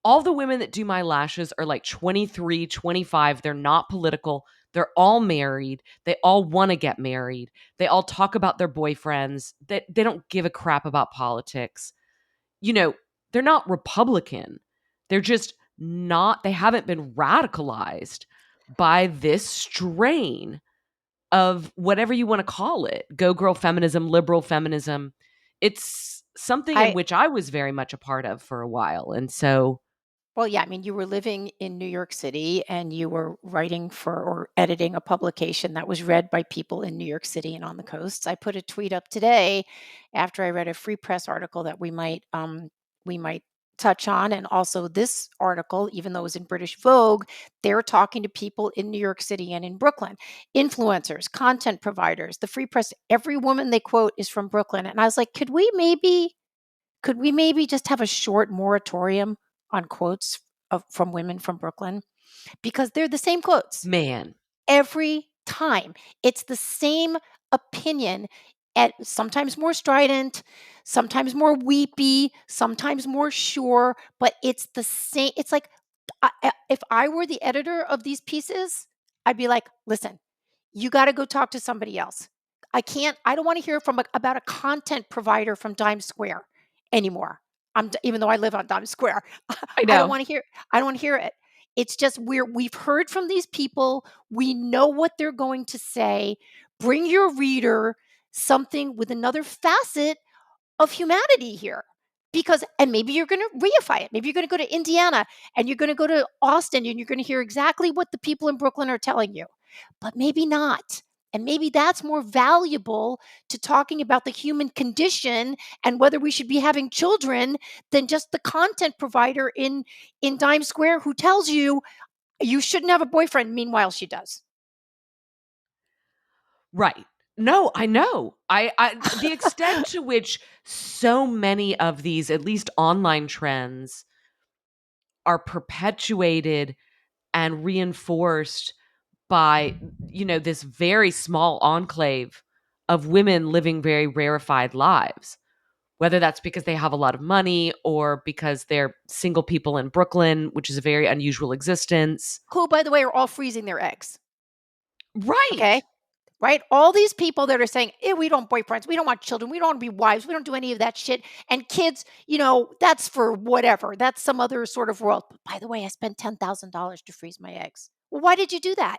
all the women that do my lashes are like 23, 25. They're not political. They're all married. They all want to get married. They all talk about their boyfriends. They don't give a crap about politics. You know, they're not Republican. They're just not, they haven't been radicalized by this strain of whatever you want to call it, go girl feminism, liberal feminism. It's something in I which I was very much a part of for a while. And so, Well, yeah, I mean, you were living in New York City and you were writing for or editing a publication that was read by people in New York City and on the coasts. I put a tweet up today after I read a Free Press article that we might touch on, and also this article, even though it was in British Vogue, they're talking to people in New York City and in Brooklyn, influencers, content providers, the Free Press. Every woman they quote is from Brooklyn, and I was like, could we maybe just have a short moratorium on quotes from women from Brooklyn? Because they're the same quotes man, every time. It's the same opinion, at sometimes more strident, sometimes more weepy, sometimes more sure, but it's the same. It's like, if I were the editor of these pieces, I'd be like, listen, you got to go talk to somebody else. I don't want to hear about a content provider from Times Square anymore. Even though I live on Times Square, I I don't know. want to hear, I don't want to hear it. It's just we've heard from these people. We know what they're going to say. Bring your reader something with another facet of humanity here. Because, and maybe you're going to reify it. Maybe you're going to go to Indiana and you're going to go to Austin and you're going to hear exactly what the people in Brooklyn are telling you, but maybe not. And maybe that's more valuable to talking about the human condition and whether we should be having children than just the content provider in Times Square who tells you you shouldn't have a boyfriend. Meanwhile, she does. Right. No, I know. The extent to which so many of these, at least online trends, are perpetuated and reinforced by, this very small enclave of women living very rarefied lives. Whether that's because they have a lot of money or because they're single people in Brooklyn, which is a very unusual existence. Who, by the way, are all freezing their eggs. Okay. Right. Right? All these people that are saying, we don't boyfriends, we don't want children, we don't want to be wives, we don't do any of that shit. And kids, that's for whatever. That's some other sort of world. But by the way, I spent $10,000 to freeze my eggs. Well, why did you do that?